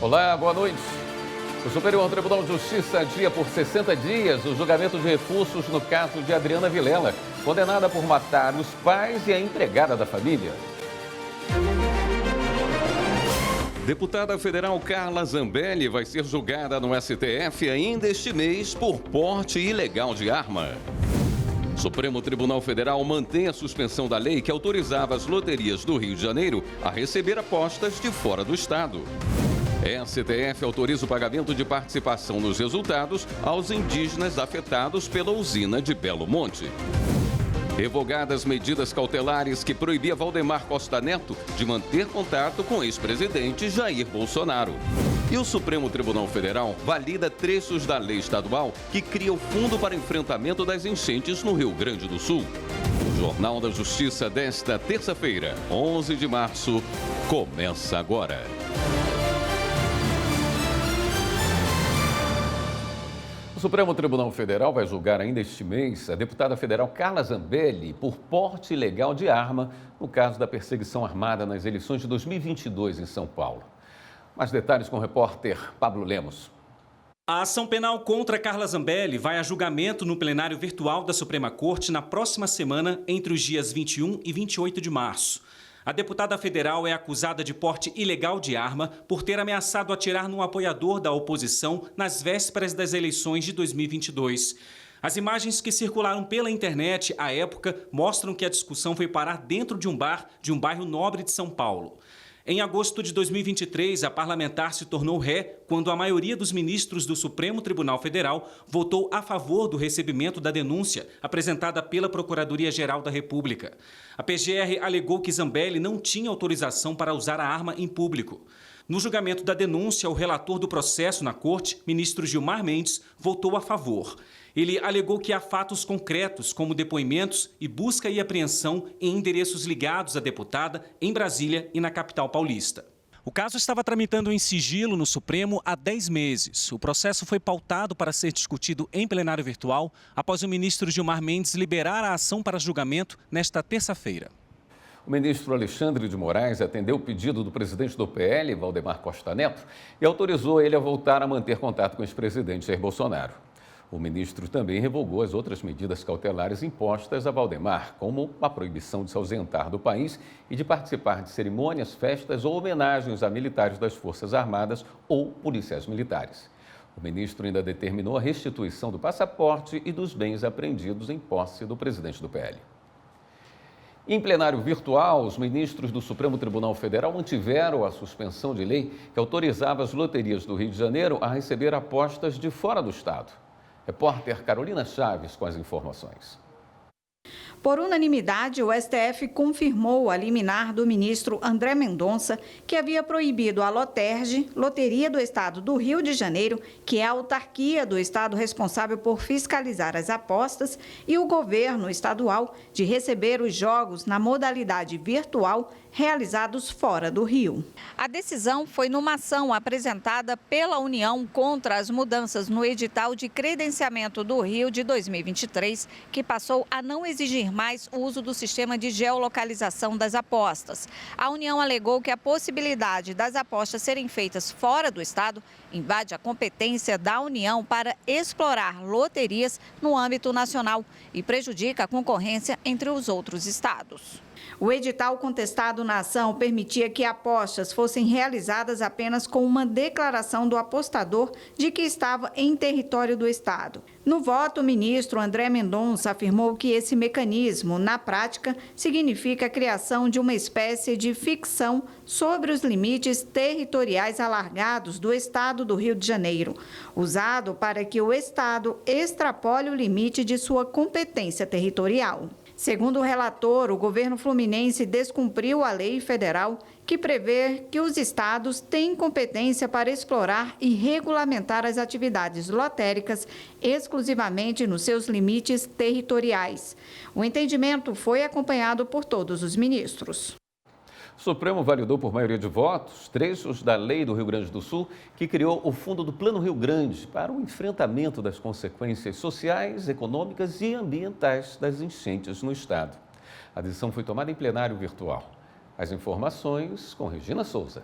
Olá, boa noite. O Superior Tribunal de Justiça adia por 60 dias o julgamento de recursos no caso de Adriana Vilela, condenada por matar os pais e a empregada da família. Deputada federal Carla Zambelli vai ser julgada no STF ainda este mês por porte ilegal de arma. O Supremo Tribunal Federal mantém a suspensão da lei que autorizava as loterias do Rio de Janeiro a receber apostas de fora do estado. STF autoriza o pagamento de participação nos resultados aos indígenas afetados pela usina de Belo Monte. Revogadas medidas cautelares que proibia Valdemar Costa Neto de manter contato com o ex-presidente Jair Bolsonaro. E o Supremo Tribunal Federal valida trechos da lei estadual que cria o Fundo para Enfrentamento das Enchentes no Rio Grande do Sul. O Jornal da Justiça desta terça-feira, 11 de março, começa agora. O Supremo Tribunal Federal vai julgar ainda este mês a deputada federal Carla Zambelli por porte ilegal de arma no caso da perseguição armada nas eleições de 2022 em São Paulo. Mais detalhes com o repórter Pablo Lemos. A ação penal contra Carla Zambelli vai a julgamento no plenário virtual da Suprema Corte na próxima semana, entre os dias 21 e 28 de março. A deputada federal é acusada de porte ilegal de arma por ter ameaçado atirar num apoiador da oposição nas vésperas das eleições de 2022. As imagens que circularam pela internet à época mostram que a discussão foi parar dentro de um bar de um bairro nobre de São Paulo. Em agosto de 2023, a parlamentar se tornou ré quando a maioria dos ministros do Supremo Tribunal Federal votou a favor do recebimento da denúncia apresentada pela Procuradoria-Geral da República. A PGR alegou que Zambelli não tinha autorização para usar a arma em público. No julgamento da denúncia, o relator do processo na corte, ministro Gilmar Mendes, votou a favor. Ele alegou que há fatos concretos, como depoimentos e busca e apreensão em endereços ligados à deputada em Brasília e na capital paulista. O caso estava tramitando em sigilo no Supremo há 10 meses. O processo foi pautado para ser discutido em plenário virtual após o ministro Gilmar Mendes liberar a ação para julgamento nesta terça-feira. O ministro Alexandre de Moraes atendeu o pedido do presidente do PL, Valdemar Costa Neto, e autorizou ele a voltar a manter contato com o ex-presidente Jair Bolsonaro. O ministro também revogou as outras medidas cautelares impostas a Valdemar, como a proibição de se ausentar do país e de participar de cerimônias, festas ou homenagens a militares das Forças Armadas ou policiais militares. O ministro ainda determinou a restituição do passaporte e dos bens apreendidos em posse do presidente do PL. Em plenário virtual, os ministros do Supremo Tribunal Federal mantiveram a suspensão de lei que autorizava as loterias do Rio de Janeiro a receber apostas de fora do estado. Repórter Carolina Chaves com as informações. Por unanimidade, o STF confirmou a liminar do ministro André Mendonça, que havia proibido a Loterge, Loteria do Estado do Rio de Janeiro, que é a autarquia do estado responsável por fiscalizar as apostas, e o governo estadual de receber os jogos na modalidade virtual realizados fora do Rio. A decisão foi numa ação apresentada pela União contra as mudanças no edital de credenciamento do Rio de 2023, que passou a não exigir mais o uso do sistema de geolocalização das apostas. A União alegou que a possibilidade das apostas serem feitas fora do estado invade a competência da União para explorar loterias no âmbito nacional e prejudica a concorrência entre os outros estados. O edital contestado na ação permitia que apostas fossem realizadas apenas com uma declaração do apostador de que estava em território do estado. No voto, o ministro André Mendonça afirmou que esse mecanismo, na prática, significa a criação de uma espécie de ficção sobre os limites territoriais alargados do estado do Rio de Janeiro, usado para que o estado extrapole o limite de sua competência territorial. Segundo o relator, o governo fluminense descumpriu a lei federal que prevê que os estados têm competência para explorar e regulamentar as atividades lotéricas exclusivamente nos seus limites territoriais. O entendimento foi acompanhado por todos os ministros. O Supremo validou por maioria de votos trechos da lei do Rio Grande do Sul que criou o Fundo do Plano Rio Grande para o enfrentamento das consequências sociais, econômicas e ambientais das enchentes no estado. A decisão foi tomada em plenário virtual. As informações com Regina Souza.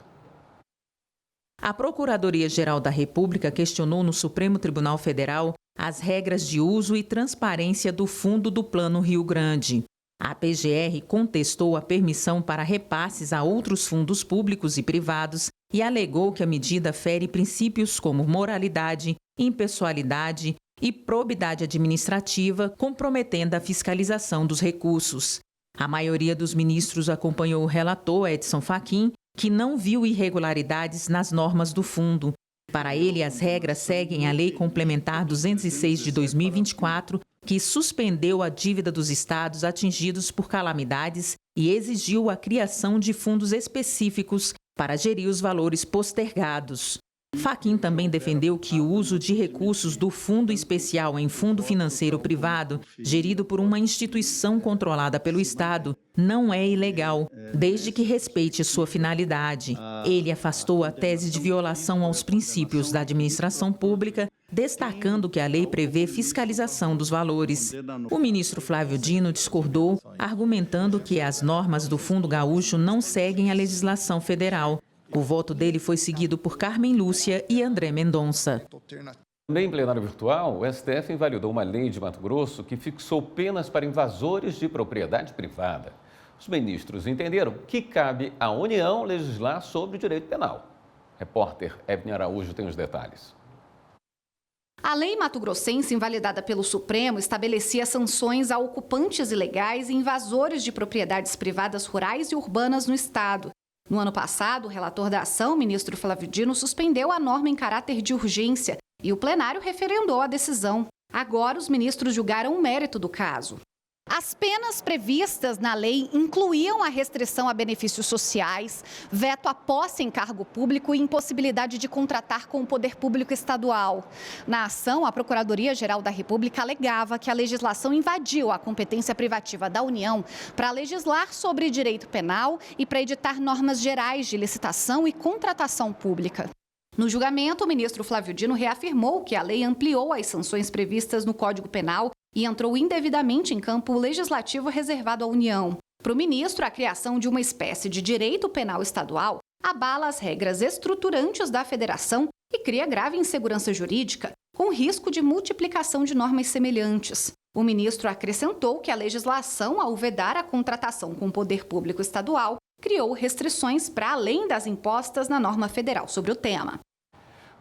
A Procuradoria-Geral da República questionou no Supremo Tribunal Federal as regras de uso e transparência do fundo do Plano Rio Grande. A PGR contestou a permissão para repasses a outros fundos públicos e privados e alegou que a medida fere princípios como moralidade, impessoalidade e probidade administrativa, comprometendo a fiscalização dos recursos. A maioria dos ministros acompanhou o relator, Edson Fachin, que não viu irregularidades nas normas do fundo. Para ele, as regras seguem a Lei Complementar 206 de 2024, que suspendeu a dívida dos estados atingidos por calamidades e exigiu a criação de fundos específicos para gerir os valores postergados. Fachin também defendeu que o uso de recursos do Fundo Especial em fundo financeiro privado, gerido por uma instituição controlada pelo Estado, não é ilegal, desde que respeite sua finalidade. Ele afastou a tese de violação aos princípios da administração pública, destacando que a lei prevê fiscalização dos valores. O ministro Flávio Dino discordou, argumentando que as normas do Fundo Gaúcho não seguem a legislação federal. O voto dele foi seguido por Carmen Lúcia e André Mendonça. Também em plenário virtual, o STF invalidou uma lei de Mato Grosso que fixou penas para invasores de propriedade privada. Os ministros entenderam que cabe à União legislar sobre o direito penal. Repórter Ebne Araújo tem os detalhes. A lei mato-grossense, invalidada pelo Supremo, estabelecia sanções a ocupantes ilegais e invasores de propriedades privadas rurais e urbanas no estado. No ano passado, o relator da ação, o ministro Flávio Dino, suspendeu a norma em caráter de urgência e o plenário referendou a decisão. Agora, os ministros julgaram o mérito do caso. As penas previstas na lei incluíam a restrição a benefícios sociais, veto à posse em cargo público e impossibilidade de contratar com o poder público estadual. Na ação, a Procuradoria-Geral da República alegava que a legislação invadiu a competência privativa da União para legislar sobre direito penal e para editar normas gerais de licitação e contratação pública. No julgamento, o ministro Flávio Dino reafirmou que a lei ampliou as sanções previstas no Código Penal e entrou indevidamente em campo legislativo reservado à União. Para o ministro, a criação de uma espécie de direito penal estadual abala as regras estruturantes da federação e cria grave insegurança jurídica, com risco de multiplicação de normas semelhantes. O ministro acrescentou que a legislação, ao vedar a contratação com o poder público estadual, criou restrições para além das impostas na norma federal sobre o tema.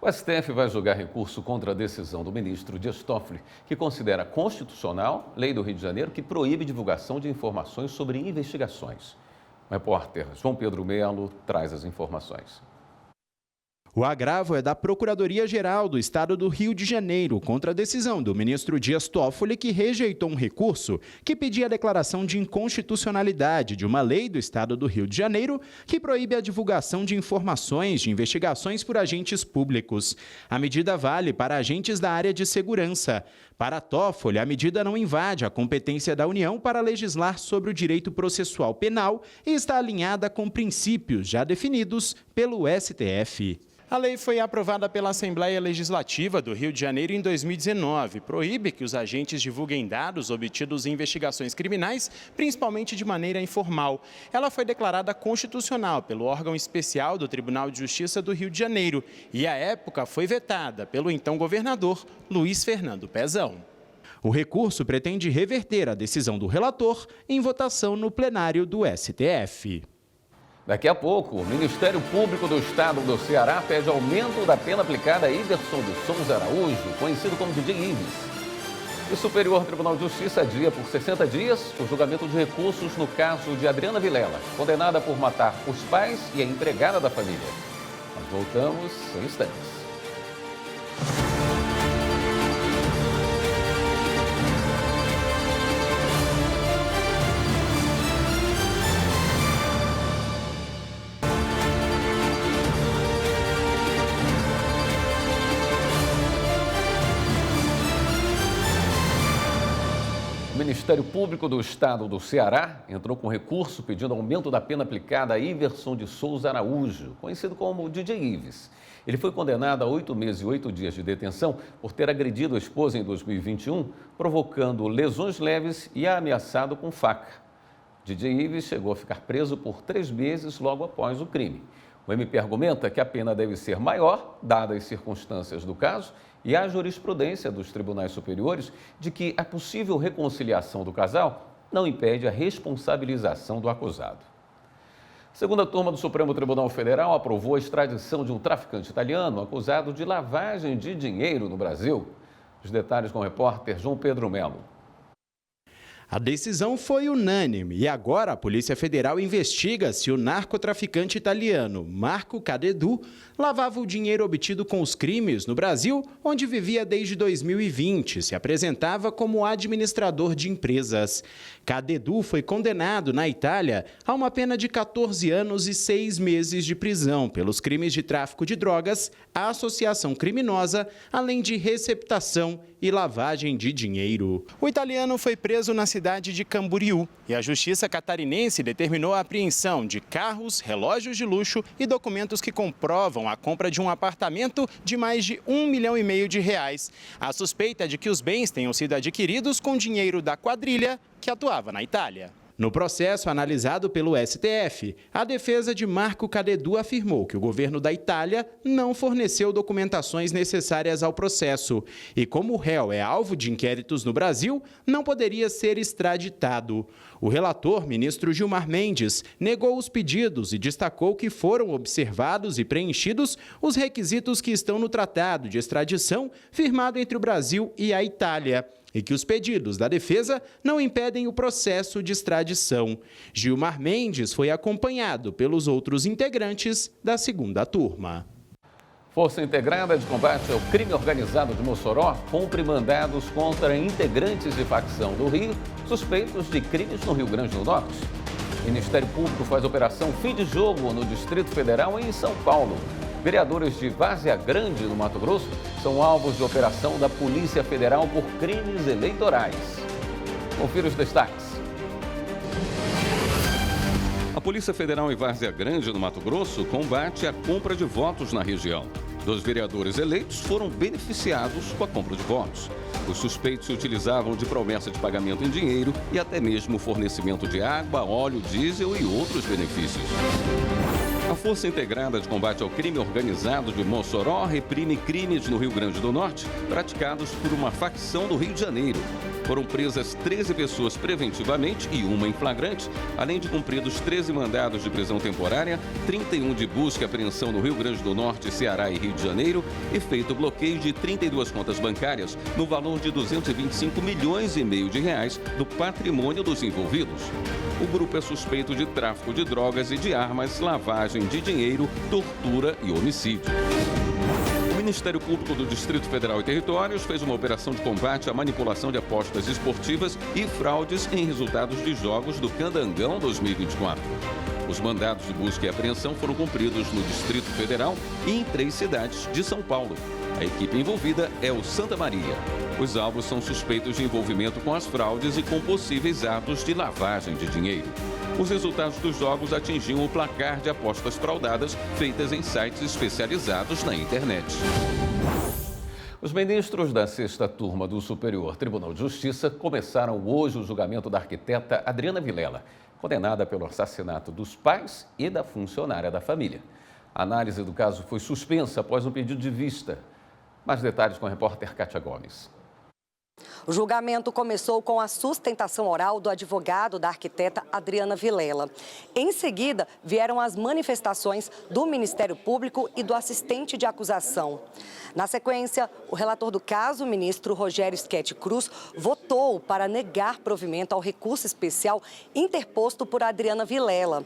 O STF vai julgar recurso contra a decisão do ministro Dias Toffoli, que considera constitucional lei do Rio de Janeiro que proíbe divulgação de informações sobre investigações. O repórter João Pedro Melo traz as informações. O agravo é da Procuradoria-Geral do Estado do Rio de Janeiro contra a decisão do ministro Dias Toffoli, que rejeitou um recurso que pedia a declaração de inconstitucionalidade de uma lei do Estado do Rio de Janeiro que proíbe a divulgação de informações de investigações por agentes públicos. A medida vale para agentes da área de segurança. Para Toffoli, a medida não invade a competência da União para legislar sobre o direito processual penal e está alinhada com princípios já definidos pelo STF. A lei foi aprovada pela Assembleia Legislativa do Rio de Janeiro em 2019. Proíbe que os agentes divulguem dados obtidos em investigações criminais, principalmente de maneira informal. Ela foi declarada constitucional pelo órgão especial do Tribunal de Justiça do Rio de Janeiro e, à época, foi vetada pelo então governador Luiz Fernando Pezão. O recurso pretende reverter a decisão do relator em votação no plenário do STF. Daqui a pouco, o Ministério Público do Estado do Ceará pede aumento da pena aplicada a Iverson de Souza Araújo, conhecido como DJ Ives. O Superior Tribunal de Justiça adia por 60 dias o julgamento de recursos no caso de Adriana Vilela, condenada por matar os pais e a empregada da família. Nós voltamos em instantes. O Ministério Público do Estado do Ceará entrou com recurso pedindo aumento da pena aplicada a Iverson de Souza Araújo, conhecido como DJ Ives. Ele foi condenado a 8 meses e 8 dias de detenção por ter agredido a esposa em 2021, provocando lesões leves e a ameaçado com faca. DJ Ives chegou a ficar preso por 3 meses logo após o crime. O MP argumenta que a pena deve ser maior, dadas as circunstâncias do caso, e a jurisprudência dos tribunais superiores de que a possível reconciliação do casal não impede a responsabilização do acusado. A segunda turma do Supremo Tribunal Federal aprovou a extradição de um traficante italiano acusado de lavagem de dinheiro no Brasil. Os detalhes com o repórter João Pedro Melo. A decisão foi unânime e agora a Polícia Federal investiga se o narcotraficante italiano Marco Cadeddu lavava o dinheiro obtido com os crimes no Brasil, onde vivia desde 2020, se apresentava como administrador de empresas. Cadeddu foi condenado na Itália a uma pena de 14 anos e 6 meses de prisão pelos crimes de tráfico de drogas, associação criminosa, além de receptação e lavagem de dinheiro. O italiano foi preso na cidade de Camboriú e a Justiça catarinense determinou a apreensão de carros, relógios de luxo e documentos que comprovam a compra de um apartamento de mais de R$1,5 milhão de reais. A suspeita é de que os bens tenham sido adquiridos com dinheiro da quadrilha que atuava na Itália. No processo analisado pelo STF, a defesa de Marco Cadeddu afirmou que o governo da Itália não forneceu documentações necessárias ao processo e, como o réu é alvo de inquéritos no Brasil, não poderia ser extraditado. O relator, ministro Gilmar Mendes, negou os pedidos e destacou que foram observados e preenchidos os requisitos que estão no tratado de extradição firmado entre o Brasil e a Itália, e que os pedidos da defesa não impedem o processo de extradição. Gilmar Mendes foi acompanhado pelos outros integrantes da segunda turma. Força Integrada de Combate ao Crime Organizado de Mossoró cumpre mandados contra integrantes de facção do Rio suspeitos de crimes no Rio Grande do Norte. O Ministério Público faz operação Fim de Jogo no Distrito Federal e em São Paulo. Vereadores de Várzea Grande, no Mato Grosso, são alvos de operação da Polícia Federal por crimes eleitorais. Confira os destaques. A Polícia Federal em Várzea Grande, no Mato Grosso, combate a compra de votos na região. 2 vereadores eleitos foram beneficiados com a compra de votos. Os suspeitos se utilizavam de promessa de pagamento em dinheiro e até mesmo fornecimento de água, óleo, diesel e outros benefícios. A Força Integrada de Combate ao Crime Organizado de Mossoró reprime crimes no Rio Grande do Norte praticados por uma facção do Rio de Janeiro. Foram presas 13 pessoas preventivamente e uma em flagrante, além de cumpridos 13 mandados de prisão temporária, 31 de busca e apreensão no Rio Grande do Norte, Ceará e Rio de Janeiro e feito bloqueio de 32 contas bancárias no valor de R$225,5 milhões de reais do patrimônio dos envolvidos. O grupo é suspeito de tráfico de drogas e de armas, lavagem de dinheiro, tortura e homicídio. O Ministério Público do Distrito Federal e Territórios fez uma operação de combate à manipulação de apostas esportivas e fraudes em resultados de jogos do Candangão 2024. Os mandados de busca e apreensão foram cumpridos no Distrito Federal e em 3 cidades de São Paulo. A equipe envolvida é o Santa Maria. Os alvos são suspeitos de envolvimento com as fraudes e com possíveis atos de lavagem de dinheiro. Os resultados dos jogos atingiam o placar de apostas fraudadas feitas em sites especializados na internet. Os ministros da 6ª Turma do Superior Tribunal de Justiça começaram hoje o julgamento da arquiteta Adriana Vilela, condenada pelo assassinato dos pais e da funcionária da família. A análise do caso foi suspensa após um pedido de vista. Mais detalhes com a repórter Kátia Gomes. O julgamento começou com a sustentação oral do advogado da arquiteta Adriana Vilela. Em seguida, vieram as manifestações do Ministério Público e do assistente de acusação. Na sequência, o relator do caso, o ministro Rogério Schetti Cruz, votou para negar provimento ao recurso especial interposto por Adriana Vilela.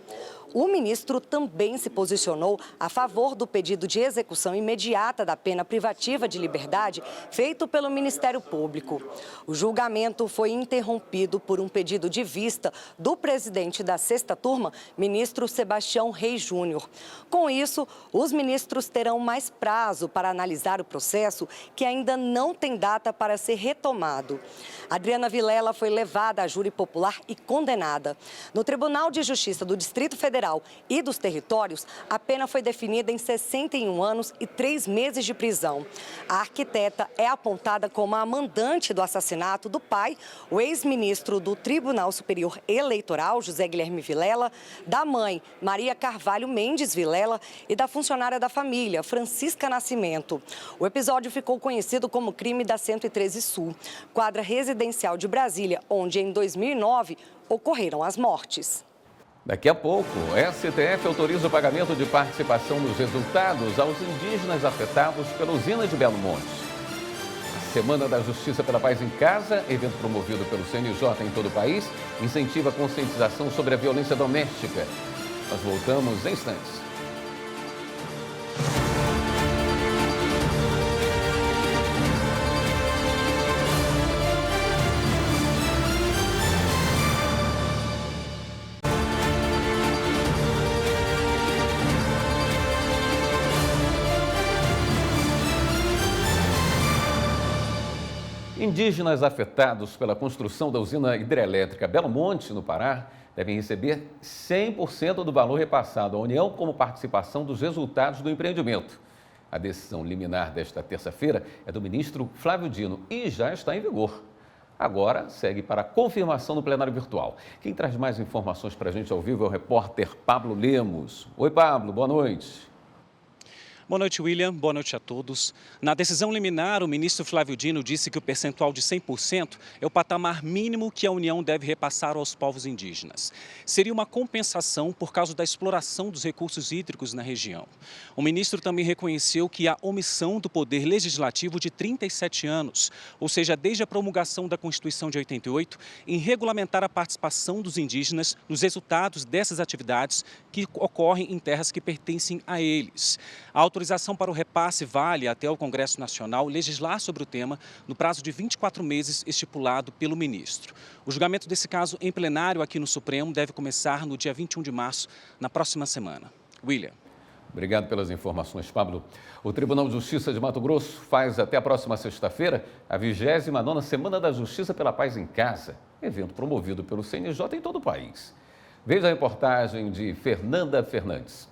O ministro também se posicionou a favor do pedido de execução imediata da pena privativa de liberdade feito pelo Ministério Público. O julgamento foi interrompido por um pedido de vista do presidente da 6ª Turma, ministro Sebastião Reis Júnior. Com isso, os ministros terão mais prazo para analisar o processo, que ainda não tem data para ser retomado. Adriana Vilela foi levada a júri popular e condenada. No Tribunal de Justiça do Distrito Federal e dos Territórios, a pena foi definida em 61 anos e 3 meses de prisão. A arquiteta é apontada como a mandante agravante do assassinato do pai, o ex-ministro do Tribunal Superior Eleitoral, José Guilherme Vilela, da mãe, Maria Carvalho Mendes Vilela, e da funcionária da família, Francisca Nascimento. O episódio ficou conhecido como crime da 113 Sul, quadra residencial de Brasília, onde em 2009 ocorreram as mortes. Daqui a pouco, o STF autoriza o pagamento de participação nos resultados aos indígenas afetados pela usina de Belo Monte. A Semana da Justiça pela Paz em Casa, evento promovido pelo CNJ em todo o país, incentiva a conscientização sobre a violência doméstica. Nós voltamos em instantes. Indígenas afetados pela construção da usina hidrelétrica Belo Monte, no Pará, devem receber 100% do valor repassado à União como participação dos resultados do empreendimento. A decisão liminar desta terça-feira é do ministro Flávio Dino e já está em vigor. Agora segue para a confirmação no plenário virtual. Quem traz mais informações para a gente ao vivo é o repórter Pablo Lemos. Oi, Pablo, boa noite. Boa noite, William. Boa noite a todos. Na decisão liminar, o ministro Flávio Dino disse que o percentual de 100% é o patamar mínimo que a União deve repassar aos povos indígenas. Seria uma compensação por causa da exploração dos recursos hídricos na região. O ministro também reconheceu que a omissão do poder legislativo de 37 anos, ou seja, desde a promulgação da Constituição de 88, em regulamentar a participação dos indígenas nos resultados dessas atividades que ocorrem em terras que pertencem a eles. A autorização para o repasse vale até o Congresso Nacional legislar sobre o tema no prazo de 24 meses estipulado pelo ministro. O julgamento desse caso em plenário aqui no Supremo deve começar no dia 21 de março, na próxima semana. William. Obrigado pelas informações, Pablo. O Tribunal de Justiça de Mato Grosso faz até a próxima sexta-feira a 29ª Semana da Justiça pela Paz em Casa, evento promovido pelo CNJ em todo o país. Veja a reportagem de Fernanda Fernandes.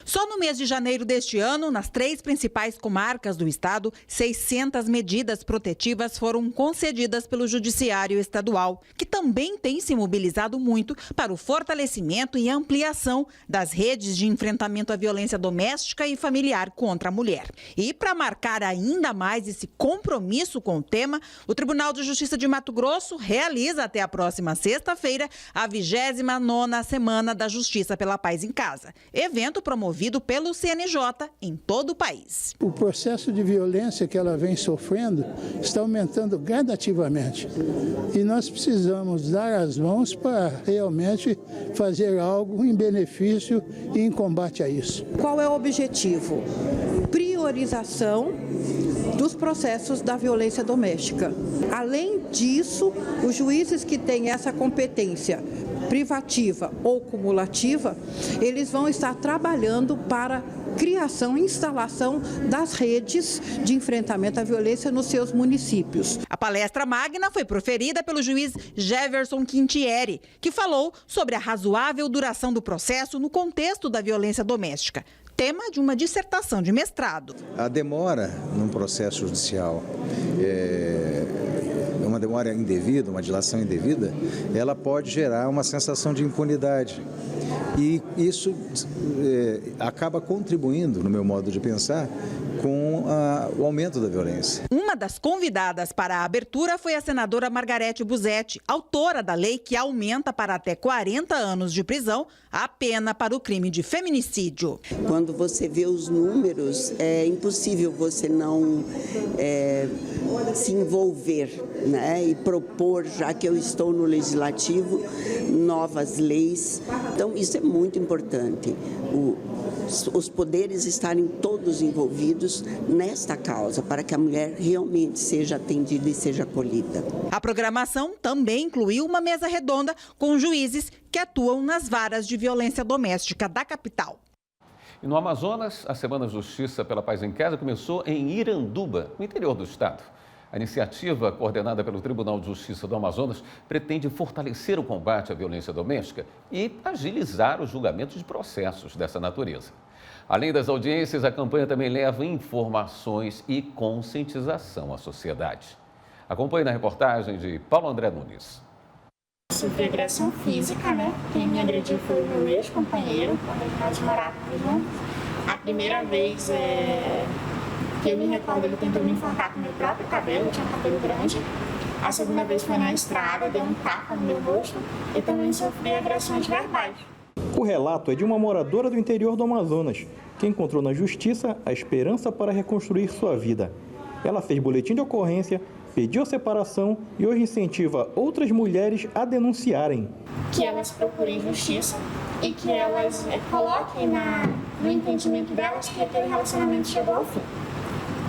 Só no mês de janeiro deste ano, nas 3 principais comarcas do estado, 600 medidas protetivas foram concedidas pelo Judiciário Estadual, que também tem se mobilizado muito para o fortalecimento e ampliação das redes de enfrentamento à violência doméstica e familiar contra a mulher. E para marcar ainda mais esse compromisso com o tema, o Tribunal de Justiça de Mato Grosso realiza até a próxima sexta-feira a 29ª Semana da Justiça pela Paz em Casa, evento promovido pelo CNJ em todo o país. O processo de violência que ela vem sofrendo está aumentando gradativamente e nós precisamos dar as mãos para realmente fazer algo em benefício e em combate a isso. Qual é o objetivo? Priorização dos processos da violência doméstica. Além disso, os juízes que têm essa competência privativa ou cumulativa, eles vão estar trabalhando para criação e instalação das redes de enfrentamento à violência nos seus municípios. A palestra magna foi proferida pelo juiz Jefferson Quintieri, que falou sobre a razoável duração do processo no contexto da violência doméstica, tema de uma dissertação de mestrado. A demora num processo judicial uma demora indevida, uma dilação indevida, ela pode gerar uma sensação de impunidade. E isso acaba contribuindo, no meu modo de pensar, com o aumento da violência. Uma das convidadas para a abertura foi a senadora Margarete Busetti, autora da lei que aumenta para até 40 anos de prisão a pena para o crime de feminicídio. Quando você vê os números, é impossível você não se envolver, né? E propor, já que eu estou no legislativo, novas leis. Então, isso é muito importante. Os poderes estarem todos envolvidos nesta causa, para que a mulher realmente seja atendida e seja acolhida. A programação também incluiu uma mesa redonda com juízes que atuam nas varas de violência doméstica da capital. E no Amazonas, a Semana Justiça pela Paz em Casa começou em Iranduba, no interior do estado. A iniciativa, coordenada pelo Tribunal de Justiça do Amazonas, pretende fortalecer o combate à violência doméstica e agilizar o julgamento de processos dessa natureza. Além das audiências, a campanha também leva informações e conscientização à sociedade. Acompanhe na reportagem de Paulo André Nunes. Sofri agressão física, né? Quem me agrediu foi o meu ex-companheiro, quando nós morávamos juntos. A primeira vez que eu me recordo, ele tentou me enforcar com o meu próprio cabelo, eu tinha um cabelo grande. A segunda vez foi na estrada, deu um tapa no meu rosto e também sofri agressões verbais. O relato é de uma moradora do interior do Amazonas, que encontrou na justiça a esperança para reconstruir sua vida. Ela fez boletim de ocorrência, pediu a separação e hoje incentiva outras mulheres a denunciarem. Que elas procurem justiça e que elas coloquem no entendimento delas que aquele relacionamento chegou ao fim.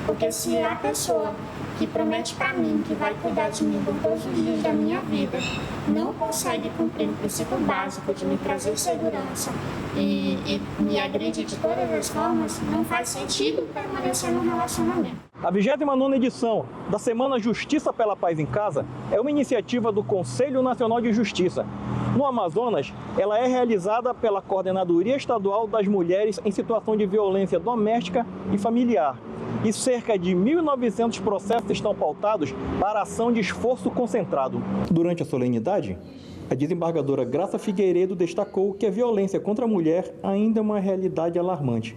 Porque se a pessoa que promete para mim que vai cuidar de mim por todos os dias da minha vida não consegue cumprir o princípio básico de me trazer segurança e me agride de todas as formas, não faz sentido permanecer no relacionamento. A 29ª edição da Semana Justiça pela Paz em Casa é uma iniciativa do Conselho Nacional de Justiça. No Amazonas, ela é realizada pela Coordenadoria Estadual das Mulheres em Situação de Violência Doméstica e Familiar. E cerca de 1.900 processos estão pautados para a ação de esforço concentrado. Durante a solenidade, a desembargadora Graça Figueiredo destacou que a violência contra a mulher ainda é uma realidade alarmante.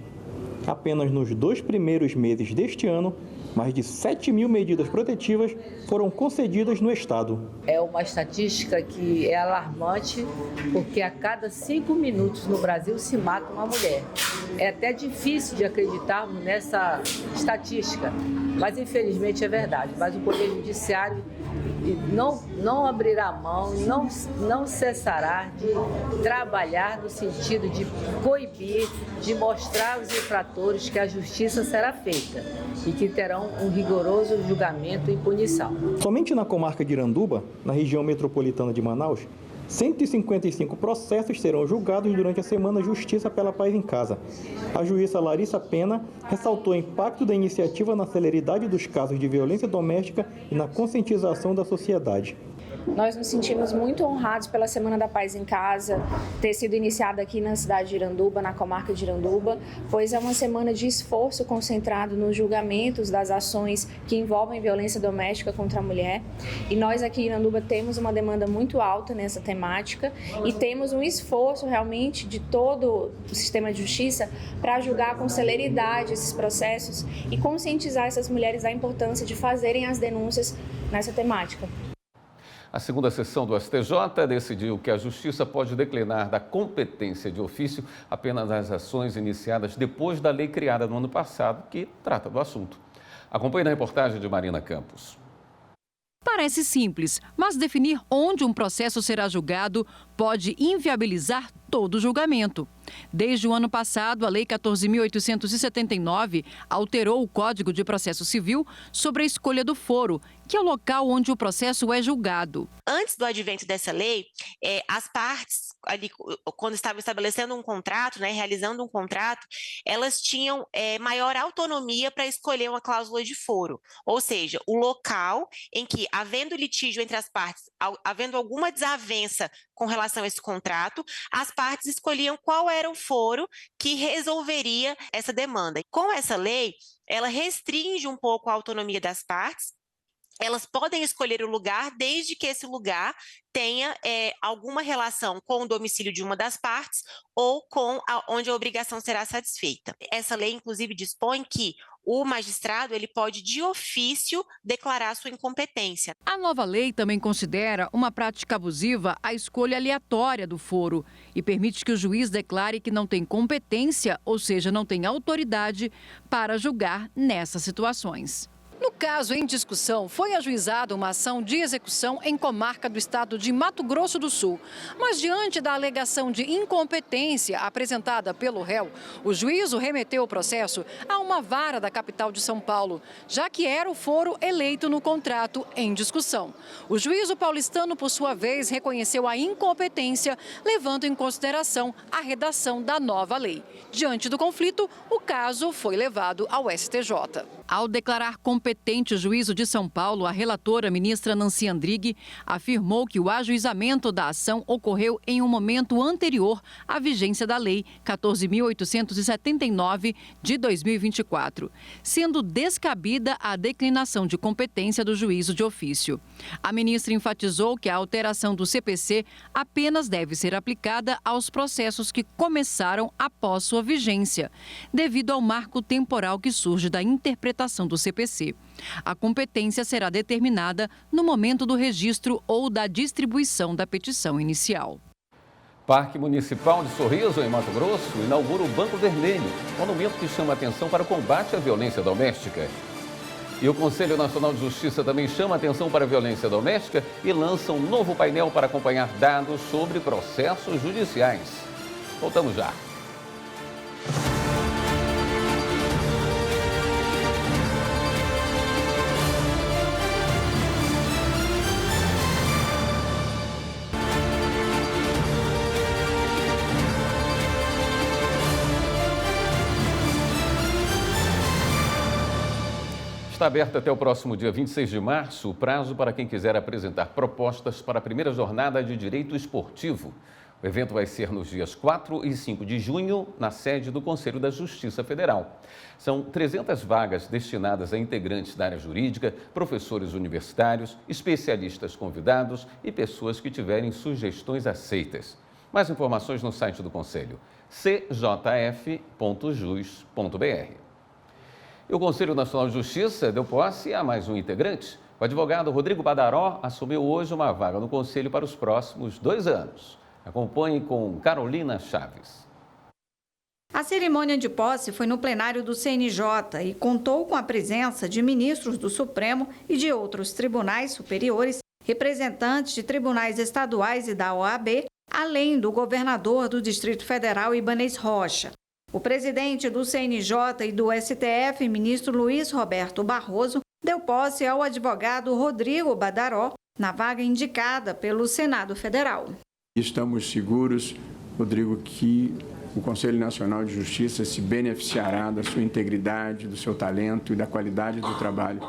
Apenas nos 2 primeiros meses deste ano, mais de 7.000 medidas protetivas foram concedidas no estado. É uma estatística que é alarmante, porque a cada 5 minutos no Brasil se mata uma mulher. É até difícil de acreditarmos nessa estatística, mas infelizmente é verdade. Mas o Poder Judiciário não abrirá mão, não cessará de trabalhar no sentido de coibir, de mostrar aos infratores que a justiça será feita e que terão um rigoroso julgamento e punição. Somente na comarca de Iranduba, na região metropolitana de Manaus, 155 processos serão julgados durante a Semana Justiça pela Paz em Casa. A juíza Larissa Pena ressaltou o impacto da iniciativa na celeridade dos casos de violência doméstica e na conscientização da sociedade. Nós nos sentimos muito honrados pela Semana da Paz em Casa ter sido iniciada aqui na cidade de Iranduba, na comarca de Iranduba, pois é uma semana de esforço concentrado nos julgamentos das ações que envolvem violência doméstica contra a mulher. E nós aqui em Iranduba temos uma demanda muito alta nessa temática e temos um esforço realmente de todo o sistema de justiça para julgar com celeridade esses processos e conscientizar essas mulheres da importância de fazerem as denúncias nessa temática. A segunda sessão do STJ decidiu que a Justiça pode declinar da competência de ofício apenas as ações iniciadas depois da lei criada no ano passado, que trata do assunto. Acompanhe na reportagem de Marina Campos. Parece simples, mas definir onde um processo será julgado pode inviabilizar todo o julgamento. Desde o ano passado, a Lei 14.879 alterou o Código de Processo Civil sobre a escolha do foro, que é o local onde o processo é julgado. Antes do advento dessa lei, as partes, ali, quando estavam estabelecendo um contrato, realizando um contrato, elas tinham maior autonomia para escolher uma cláusula de foro. Ou seja, o local em que, havendo litígio entre as partes, havendo alguma desavença com relação a esse contrato, as partes escolhiam qual era o foro que resolveria essa demanda. Com essa lei, ela restringe um pouco a autonomia das partes. Elas podem escolher o lugar desde que esse lugar tenha alguma relação com o domicílio de uma das partes ou com onde a obrigação será satisfeita. Essa lei, inclusive, dispõe que o magistrado ele pode, de ofício, declarar sua incompetência. A nova lei também considera uma prática abusiva a escolha aleatória do foro e permite que o juiz declare que não tem competência, ou seja, não tem autoridade para julgar nessas situações. No caso em discussão, foi ajuizada uma ação de execução em comarca do estado de Mato Grosso do Sul. Mas diante da alegação de incompetência apresentada pelo réu, o juízo remeteu o processo a uma vara da capital de São Paulo, já que era o foro eleito no contrato em discussão. O juízo paulistano, por sua vez, reconheceu a incompetência, levando em consideração a redação da nova lei. Diante do conflito, o caso foi levado ao STJ. Ao declarar competente o juízo de São Paulo, a relatora, ministra Nancy Andrighi, afirmou que o ajuizamento da ação ocorreu em um momento anterior à vigência da Lei 14.879 de 2024, sendo descabida a declinação de competência do juízo de ofício. A ministra enfatizou que a alteração do CPC apenas deve ser aplicada aos processos que começaram após sua vigência, devido ao marco temporal que surge da interpretação do CPC. A competência será determinada no momento do registro ou da distribuição da petição inicial. Parque Municipal de Sorriso, em Mato Grosso, inaugura o Banco Vermelho, monumento que chama atenção para o combate à violência doméstica. E o Conselho Nacional de Justiça também chama atenção para a violência doméstica e lança um novo painel para acompanhar dados sobre processos judiciais. Voltamos já. Está aberto até o próximo dia 26 de março o prazo para quem quiser apresentar propostas para a primeira jornada de direito esportivo. O evento vai ser nos dias 4 e 5 de junho, na sede do Conselho da Justiça Federal. São 300 vagas destinadas a integrantes da área jurídica, professores universitários, especialistas convidados e pessoas que tiverem sugestões aceitas. Mais informações no site do Conselho, cjf.jus.br. E o Conselho Nacional de Justiça deu posse a mais um integrante. O advogado Rodrigo Badaró assumiu hoje uma vaga no Conselho para os próximos 2 anos. Acompanhe com Carolina Chaves. A cerimônia de posse foi no plenário do CNJ e contou com a presença de ministros do Supremo e de outros tribunais superiores, representantes de tribunais estaduais e da OAB, além do governador do Distrito Federal, Ibanez Rocha. O presidente do CNJ e do STF, ministro Luiz Roberto Barroso, deu posse ao advogado Rodrigo Badaró na vaga indicada pelo Senado Federal. Estamos seguros, Rodrigo, que o Conselho Nacional de Justiça se beneficiará da sua integridade, do seu talento e da qualidade do trabalho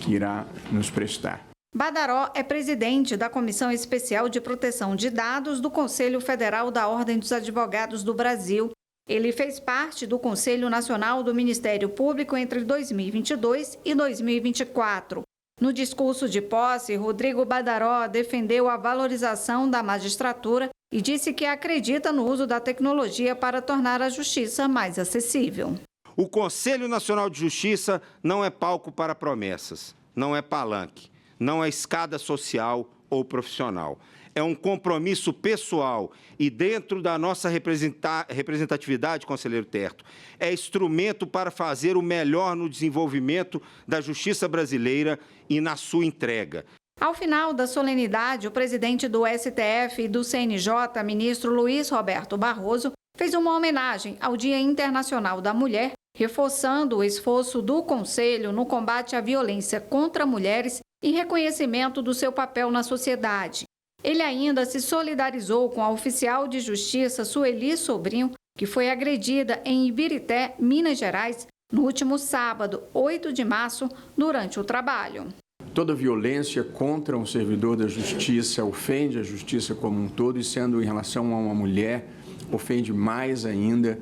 que irá nos prestar. Badaró é presidente da Comissão Especial de Proteção de Dados do Conselho Federal da Ordem dos Advogados do Brasil. Ele fez parte do Conselho Nacional do Ministério Público entre 2022 e 2024. No discurso de posse, Rodrigo Badaró defendeu a valorização da magistratura e disse que acredita no uso da tecnologia para tornar a justiça mais acessível. O Conselho Nacional de Justiça não é palco para promessas, não é palanque, não é escada social ou profissional. É um compromisso pessoal e, dentro da nossa representatividade, conselheiro Terto, é instrumento para fazer o melhor no desenvolvimento da justiça brasileira e na sua entrega. Ao final da solenidade, o presidente do STF e do CNJ, ministro Luiz Roberto Barroso, fez uma homenagem ao Dia Internacional da Mulher, reforçando o esforço do Conselho no combate à violência contra mulheres e reconhecimento do seu papel na sociedade. Ele ainda se solidarizou com a oficial de justiça Sueli Sobrinho, que foi agredida em Ibirité, Minas Gerais, no último sábado, 8 de março, durante o trabalho. Toda violência contra um servidor da justiça ofende a justiça como um todo e, sendo em relação a uma mulher, ofende mais ainda,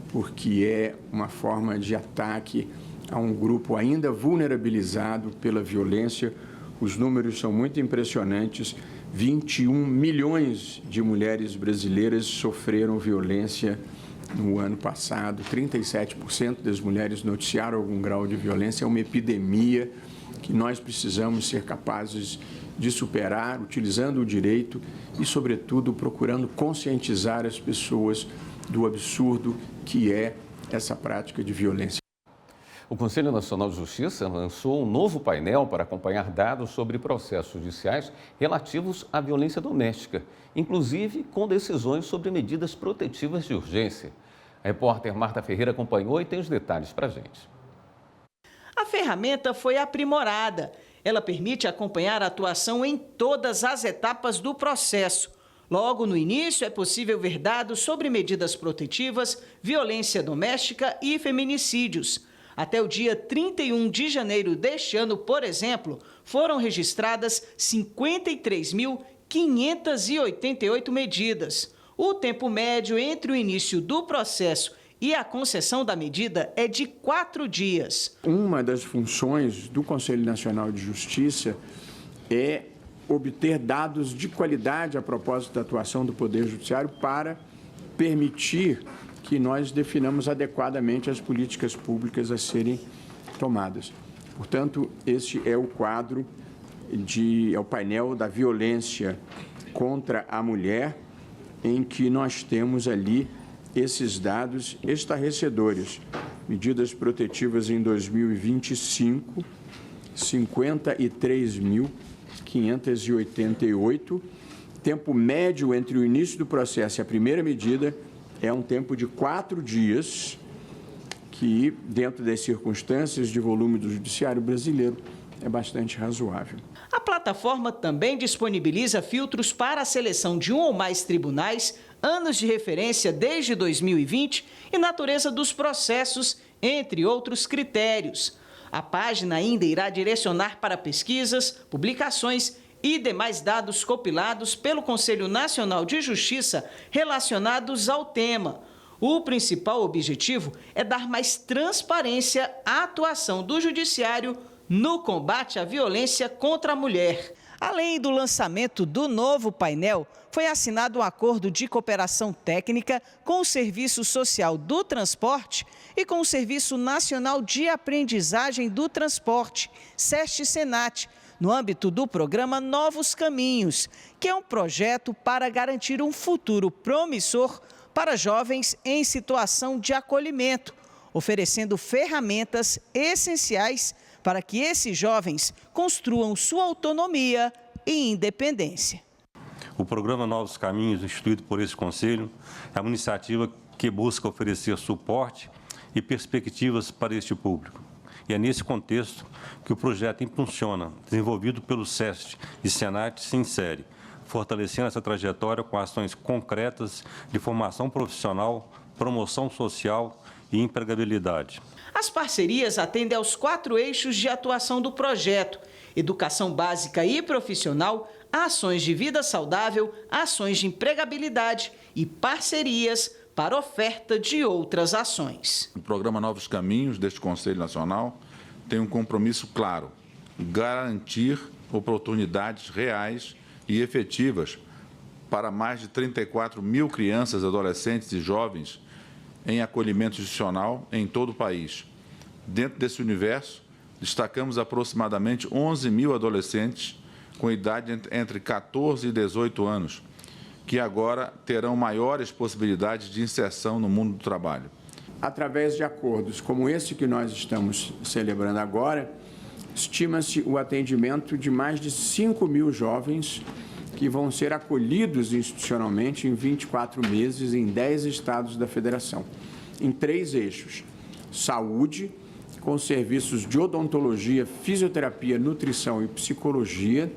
porque é uma forma de ataque a um grupo ainda vulnerabilizado pela violência. Os números são muito impressionantes. 21 milhões de mulheres brasileiras sofreram violência no ano passado. 37% das mulheres noticiaram algum grau de violência. É uma epidemia que nós precisamos ser capazes de superar, utilizando o direito e, sobretudo, procurando conscientizar as pessoas do absurdo que é essa prática de violência. O Conselho Nacional de Justiça lançou um novo painel para acompanhar dados sobre processos judiciais relativos à violência doméstica, inclusive com decisões sobre medidas protetivas de urgência. A repórter Marta Ferreira acompanhou e tem os detalhes para a gente. A ferramenta foi aprimorada. Ela permite acompanhar a atuação em todas as etapas do processo. Logo no início, é possível ver dados sobre medidas protetivas, violência doméstica e feminicídios. Até o dia 31 de janeiro deste ano, por exemplo, foram registradas 53.588 medidas. O tempo médio entre o início do processo e a concessão da medida é de 4 dias. Uma das funções do Conselho Nacional de Justiça é obter dados de qualidade a propósito da atuação do Poder Judiciário para permitir que nós definamos adequadamente as políticas públicas a serem tomadas. Portanto, esse é o quadro, é o painel da violência contra a mulher, em que nós temos ali esses dados estarrecedores. Medidas protetivas em 2025, 53.588. Tempo médio entre o início do processo e a primeira medida é um tempo de 4 dias, que, dentro das circunstâncias de volume do judiciário brasileiro, é bastante razoável. A plataforma também disponibiliza filtros para a seleção de um ou mais tribunais, anos de referência desde 2020 e natureza dos processos, entre outros critérios. A página ainda irá direcionar para pesquisas, publicações e demais dados compilados pelo Conselho Nacional de Justiça relacionados ao tema. O principal objetivo é dar mais transparência à atuação do Judiciário no combate à violência contra a mulher. Além do lançamento do novo painel, foi assinado um acordo de cooperação técnica com o Serviço Social do Transporte e com o Serviço Nacional de Aprendizagem do Transporte, SEST-SENAT, no âmbito do programa Novos Caminhos, que é um projeto para garantir um futuro promissor para jovens em situação de acolhimento, oferecendo ferramentas essenciais para que esses jovens construam sua autonomia e independência. O programa Novos Caminhos, instituído por esse Conselho, é uma iniciativa que busca oferecer suporte e perspectivas para este público. E é nesse contexto que o projeto Impulsiona, desenvolvido pelo SEST e SENAT, se insere, fortalecendo essa trajetória com ações concretas de formação profissional, promoção social e empregabilidade. As parcerias atendem aos 4 eixos de atuação do projeto: educação básica e profissional, ações de vida saudável, ações de empregabilidade e parcerias para oferta de outras ações. O programa Novos Caminhos deste Conselho Nacional tem um compromisso claro: garantir oportunidades reais e efetivas para mais de 34 mil crianças, adolescentes e jovens em acolhimento institucional em todo o país. Dentro desse universo, destacamos aproximadamente 11 mil adolescentes com idade entre 14 e 18 anos, que agora terão maiores possibilidades de inserção no mundo do trabalho. Através de acordos como esse que nós estamos celebrando agora, estima-se o atendimento de mais de 5 mil jovens que vão ser acolhidos institucionalmente em 24 meses em 10 estados da Federação, em 3 eixos: saúde, com serviços de odontologia, fisioterapia, nutrição e psicologia;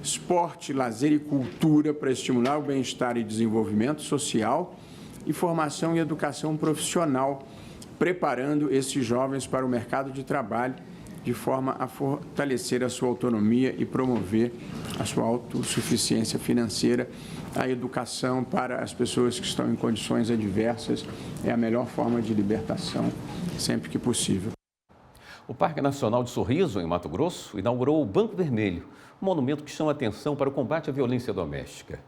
esporte, lazer e cultura para estimular o bem-estar e desenvolvimento social; e formação e educação profissional, preparando esses jovens para o mercado de trabalho de forma a fortalecer a sua autonomia e promover a sua autossuficiência financeira. A educação para as pessoas que estão em condições adversas é a melhor forma de libertação, sempre que possível. O Parque Nacional de Sorriso, em Mato Grosso, inaugurou o Banco Vermelho, um monumento que chama atenção para o combate à violência doméstica.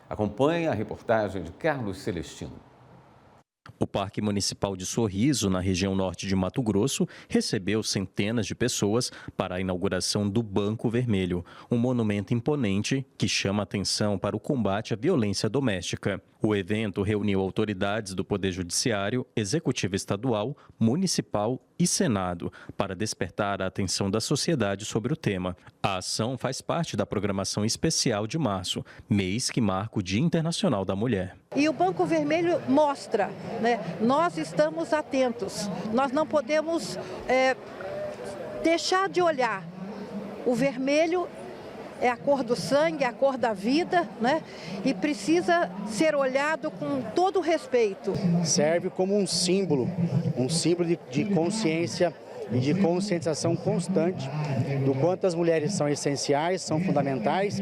Acompanhe a reportagem de Carlos Celestino. O Parque Municipal de Sorriso, na região norte de Mato Grosso, recebeu centenas de pessoas para a inauguração do Banco Vermelho, um monumento imponente que chama atenção para o combate à violência doméstica. O evento reuniu autoridades do Poder Judiciário, Executivo Estadual, Municipal e Senado para despertar a atenção da sociedade sobre o tema. A ação faz parte da programação especial de março, mês que marca o Dia Internacional da Mulher. E o Banco Vermelho mostra, nós estamos atentos, nós não podemos deixar de olhar o vermelho é a cor do sangue, é a cor da vida, né? E precisa ser olhado com todo o respeito. Serve como um símbolo de consciência e de conscientização constante do quanto as mulheres são essenciais, são fundamentais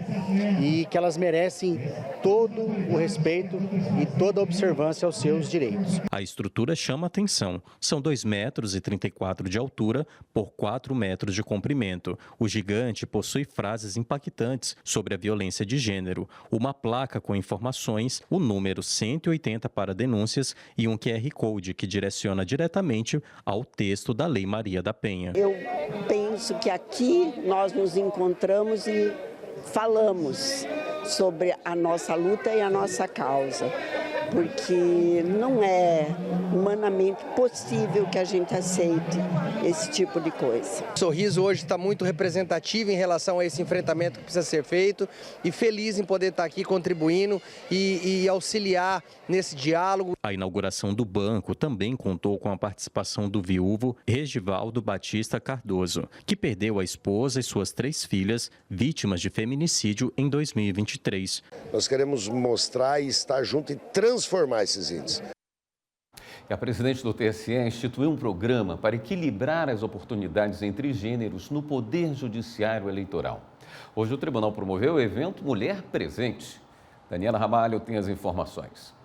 e que elas merecem todo o respeito e toda a observância aos seus direitos. A estrutura chama atenção. São 2,34 metros de altura por 4 metros de comprimento. O gigante possui frases impactantes sobre a violência de gênero, uma placa com informações, o número 180 para denúncias e um QR Code que direciona diretamente ao texto da Lei Maria da Penha. Eu penso que aqui nós nos encontramos e falamos sobre a nossa luta e a nossa causa, porque não é humanamente possível que a gente aceite esse tipo de coisa. O Sorriso hoje está muito representativo em relação a esse enfrentamento que precisa ser feito e feliz em poder estar aqui contribuindo e auxiliar nesse diálogo. A inauguração do banco também contou com a participação do viúvo Regivaldo Batista Cardoso, que perdeu a esposa e suas 3 filhas, vítimas de feminicídio em 2023. Nós queremos mostrar e estar junto e transformar esses índices. A presidente do TSE instituiu um programa para equilibrar as oportunidades entre gêneros no Poder Judiciário Eleitoral. Hoje o tribunal promoveu o evento Mulher Presente. Daniela Ramalho tem as informações.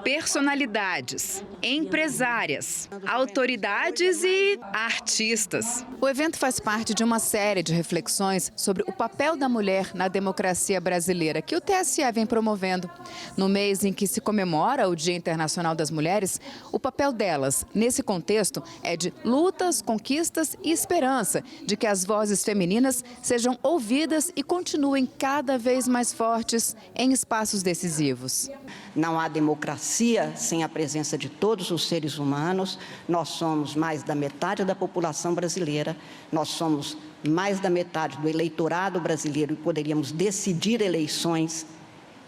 Personalidades, empresárias, autoridades e artistas. O evento faz parte de uma série de reflexões sobre o papel da mulher na democracia brasileira, que o TSE vem promovendo. No mês em que se comemora o Dia Internacional das Mulheres, o papel delas, nesse contexto, é de lutas, conquistas e esperança de que as vozes femininas sejam ouvidas e continuem cada vez mais fortes em espaços decisivos. Não há democracia sem a presença de todos os seres humanos. Nós somos mais da metade da população brasileira, nós somos mais da metade do eleitorado brasileiro e poderíamos decidir eleições.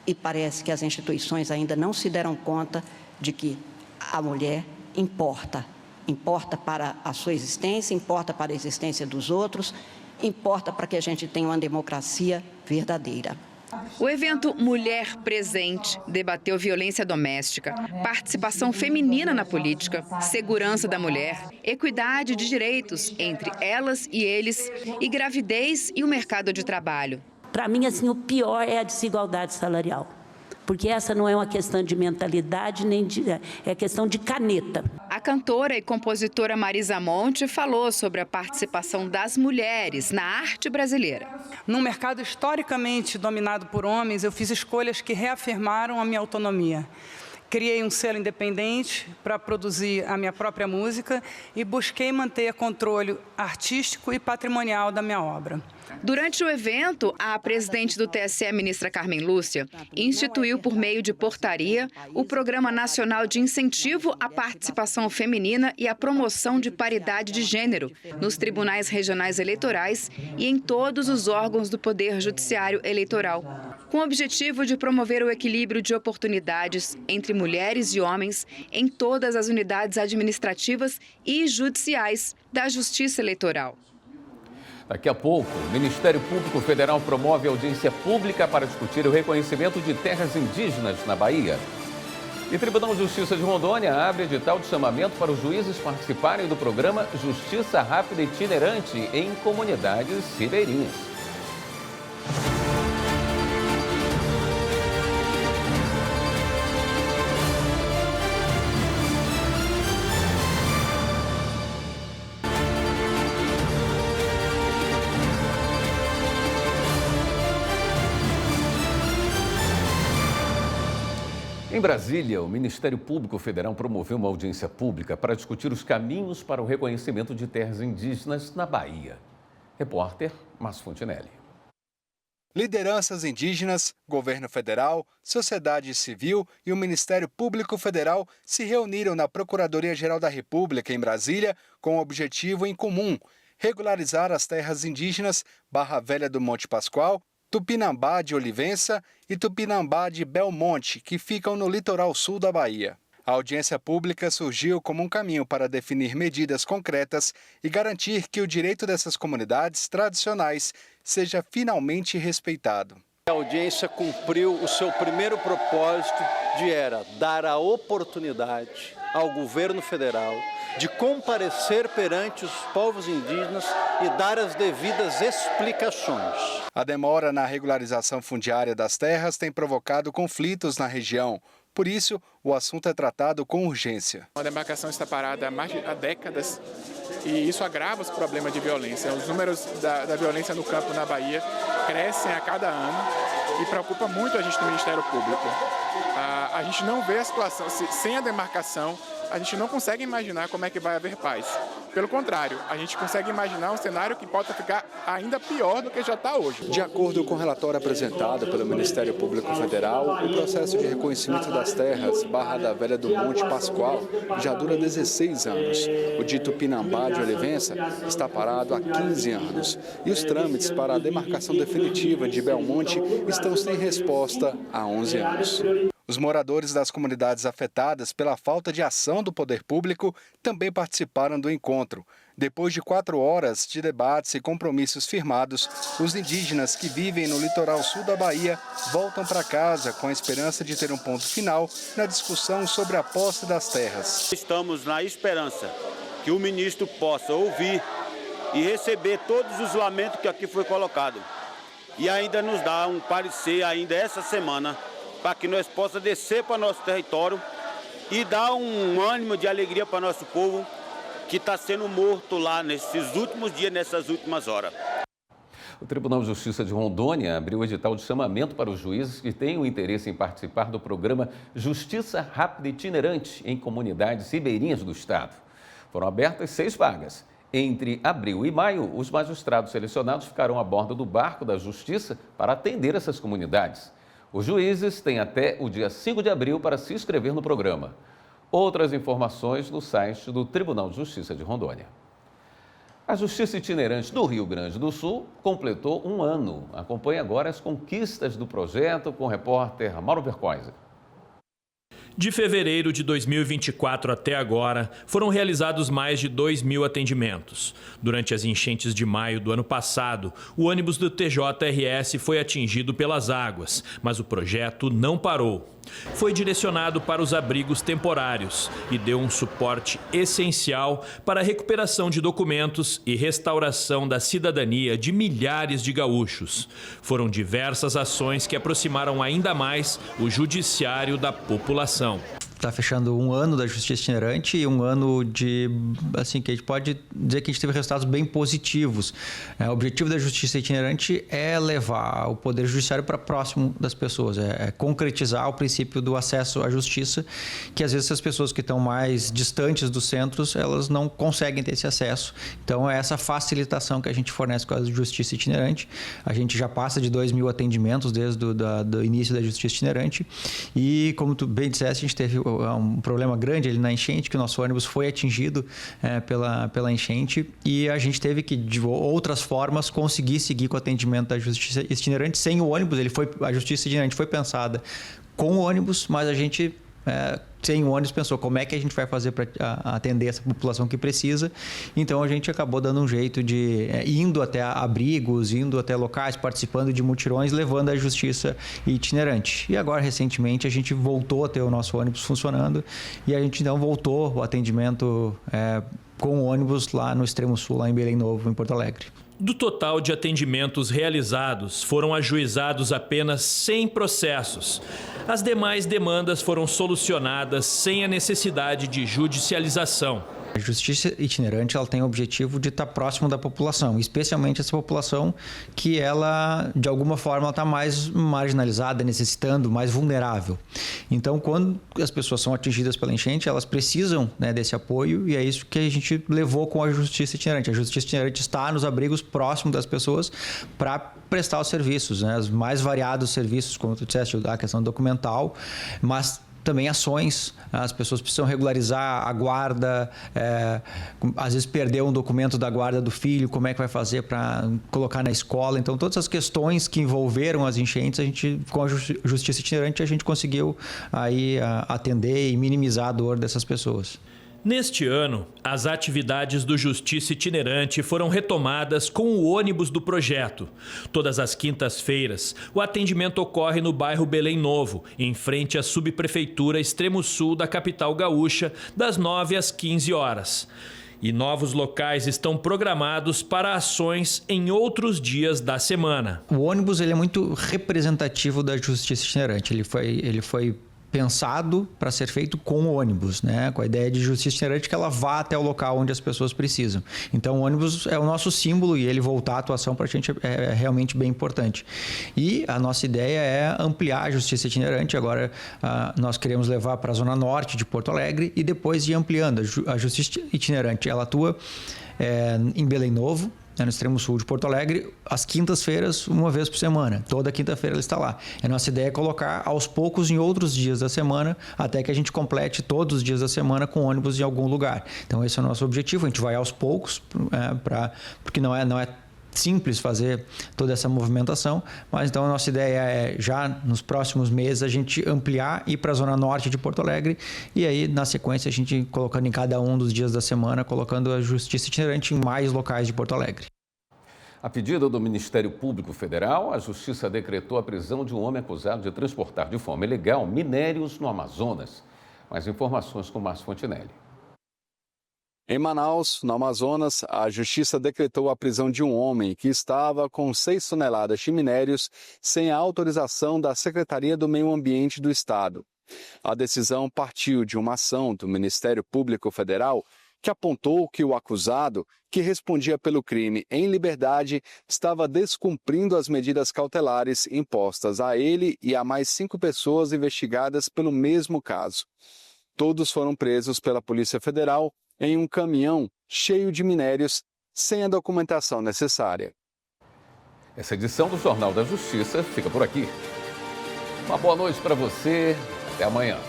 E parece que as instituições ainda não se deram conta de que a mulher importa. Importa para a sua existência, importa para a existência dos outros, importa para que a gente tenha uma democracia verdadeira. O evento Mulher Presente debateu violência doméstica, participação feminina na política, segurança da mulher, equidade de direitos entre elas e eles e gravidez e o mercado de trabalho. Para mim, assim, o pior é a desigualdade salarial. Porque essa não é uma questão de mentalidade, é questão de caneta. A cantora e compositora Marisa Monte falou sobre a participação das mulheres na arte brasileira. Num mercado historicamente dominado por homens, eu fiz escolhas que reafirmaram a minha autonomia. Criei um selo independente para produzir a minha própria música e busquei manter controle artístico e patrimonial da minha obra. Durante o evento, a presidente do TSE, ministra Carmen Lúcia, instituiu por meio de portaria o Programa Nacional de Incentivo à Participação Feminina e à Promoção de Paridade de Gênero nos tribunais regionais eleitorais e em todos os órgãos do Poder Judiciário Eleitoral, com o objetivo de promover o equilíbrio de oportunidades entre mulheres e homens em todas as unidades administrativas e judiciais da Justiça Eleitoral. Daqui a pouco, o Ministério Público Federal promove audiência pública para discutir o reconhecimento de terras indígenas na Bahia. E o Tribunal de Justiça de Rondônia abre edital de chamamento para os juízes participarem do programa Justiça Rápida Itinerante em comunidades ribeirinhas. Em Brasília, o Ministério Público Federal promoveu uma audiência pública para discutir os caminhos para o reconhecimento de terras indígenas na Bahia. Repórter Márcio Fontinelli. Lideranças indígenas, governo federal, sociedade civil e o Ministério Público Federal se reuniram na Procuradoria-Geral da República, em Brasília, com o objetivo em comum: regularizar as terras indígenas Barra Velha do Monte Pascoal, Tupinambá de Olivença e Tupinambá de Belmonte, que ficam no litoral sul da Bahia. A audiência pública surgiu como um caminho para definir medidas concretas e garantir que o direito dessas comunidades tradicionais seja finalmente respeitado. A audiência cumpriu o seu primeiro propósito, dar a oportunidade ao governo federal de comparecer perante os povos indígenas e dar as devidas explicações. A demora na regularização fundiária das terras tem provocado conflitos na região. Por isso, o assunto é tratado com urgência. A demarcação está parada há décadas e isso agrava os problemas de violência. Os números da violência no campo na Bahia crescem a cada ano e preocupa muito a gente do Ministério Público. A gente não vê a situação, sem a demarcação, a gente não consegue imaginar como é que vai haver paz. Pelo contrário, a gente consegue imaginar um cenário que pode ficar ainda pior do que já está hoje. De acordo com o relatório apresentado pelo Ministério Público Federal, o processo de reconhecimento das terras Barra da Velha do Monte Pascoal já dura 16 anos. O dito Pinambá de Olivença está parado há 15 anos. E os trâmites para a demarcação definitiva de Belmonte estão sem resposta há 11 anos. Os moradores das comunidades afetadas pela falta de ação do poder público também participaram do encontro. Depois de 4 horas de debates e compromissos firmados, os indígenas que vivem no litoral sul da Bahia voltam para casa com a esperança de ter um ponto final na discussão sobre a posse das terras. Estamos na esperança que o ministro possa ouvir e receber todos os lamentos que aqui foi colocado e ainda nos dar um parecer ainda essa semana para que nós possamos descer para nosso território e dar um ânimo de alegria para nosso povo que está sendo morto lá nesses últimos dias, nessas últimas horas. O Tribunal de Justiça de Rondônia abriu o edital de chamamento para os juízes que têm o interesse em participar do programa Justiça Rápida Itinerante em comunidades ribeirinhas do estado. Foram abertas 6 vagas. Entre abril e maio, os magistrados selecionados ficarão a bordo do barco da Justiça para atender essas comunidades. Os juízes têm até o dia 5 de abril para se inscrever no programa. Outras informações no site do Tribunal de Justiça de Rondônia. A Justiça Itinerante do Rio Grande do Sul completou 1 ano. Acompanhe agora as conquistas do projeto com o repórter Mauro Vercoisa. De fevereiro de 2024 até agora, foram realizados mais de 2.000 atendimentos. Durante as enchentes de maio do ano passado, o ônibus do TJRS foi atingido pelas águas, mas o projeto não parou. Foi direcionado para os abrigos temporários e deu um suporte essencial para a recuperação de documentos e restauração da cidadania de milhares de gaúchos. Foram diversas ações que aproximaram ainda mais o judiciário da população. Está fechando 1 ano da Justiça Itinerante e 1 ano de, assim, que a gente pode dizer que a gente teve resultados bem positivos. O objetivo da Justiça Itinerante é levar o Poder Judiciário para próximo das pessoas, é concretizar o princípio do acesso à justiça, que às vezes as pessoas que estão mais distantes dos centros, elas não conseguem ter esse acesso. Então, é essa facilitação que a gente fornece com a Justiça Itinerante. A gente já passa de 2.000 atendimentos desde o início da Justiça Itinerante e, como tu bem disseste, a gente teve um problema grande ali na enchente, que o nosso ônibus foi atingido pela enchente e a gente teve que, de outras formas, conseguir seguir com o atendimento da Justiça Itinerante sem o ônibus. A Justiça Itinerante foi pensada com o ônibus, mas a gente, sem o ônibus, pensou como é que a gente vai fazer para atender essa população que precisa. Então, a gente acabou dando um jeito de indo até abrigos, indo até locais, participando de mutirões, levando a Justiça Itinerante. E agora, recentemente, a gente voltou a ter o nosso ônibus funcionando e a gente, então, voltou o atendimento com o ônibus lá no extremo sul, lá em Belém Novo, em Porto Alegre. Do total de atendimentos realizados, foram ajuizados apenas 100 processos. As demais demandas foram solucionadas sem a necessidade de judicialização. A Justiça Itinerante, ela tem o objetivo de estar próximo da população, especialmente essa população que ela, de alguma forma, está mais marginalizada, necessitando, mais vulnerável. Então, quando as pessoas são atingidas pela enchente, elas precisam, desse apoio e é isso que a gente levou com a Justiça Itinerante. A Justiça Itinerante está nos abrigos próximos das pessoas para prestar os serviços, os mais variados serviços, como tu disseste, a questão documental, mas também ações, as pessoas precisam regularizar a guarda, às vezes perdeu um documento da guarda do filho, como é que vai fazer para colocar na escola. Então, todas as questões que envolveram as enchentes, a gente, com a Justiça Itinerante, a gente conseguiu aí atender e minimizar a dor dessas pessoas. Neste ano, as atividades do Justiça Itinerante foram retomadas com o ônibus do projeto. Todas as quintas-feiras, o atendimento ocorre no bairro Belém Novo, em frente à subprefeitura extremo sul da capital gaúcha, das 9 às 15 horas. E novos locais estão programados para ações em outros dias da semana. O ônibus ele é muito representativo da Justiça Itinerante. Ele foi pensado para ser feito com o ônibus, né? Com a ideia de justiça itinerante que ela vá até o local onde as pessoas precisam. Então, o ônibus é o nosso símbolo e ele voltar à atuação para a gente é realmente bem importante. E a nossa ideia é ampliar a justiça itinerante. Agora, nós queremos levar para a zona norte de Porto Alegre e depois ir ampliando. A justiça itinerante, ela atua em Belém Novo, no extremo sul de Porto Alegre, às quintas-feiras, uma vez por semana. Toda quinta-feira ela está lá. A nossa ideia é colocar aos poucos em outros dias da semana, até que a gente complete todos os dias da semana com ônibus em algum lugar. Então esse é o nosso objetivo. A gente vai aos poucos, porque não é simples fazer toda essa movimentação, mas então a nossa ideia é já nos próximos meses a gente ampliar, ir para a zona norte de Porto Alegre e aí na sequência a gente colocando em cada um dos dias da semana, colocando a justiça itinerante em mais locais de Porto Alegre. A pedido do Ministério Público Federal, a Justiça decretou a prisão de um homem acusado de transportar de forma ilegal minérios no Amazonas. Mais informações com Márcio Fontinelli. Em Manaus, no Amazonas, a Justiça decretou a prisão de um homem que estava com 6 toneladas de minérios sem a autorização da Secretaria do Meio Ambiente do Estado. A decisão partiu de uma ação do Ministério Público Federal que apontou que o acusado, que respondia pelo crime em liberdade, estava descumprindo as medidas cautelares impostas a ele e a mais 5 pessoas investigadas pelo mesmo caso. Todos foram presos pela Polícia Federal em um caminhão cheio de minérios sem a documentação necessária. Essa edição do Jornal da Justiça fica por aqui. Uma boa noite para você. Até amanhã.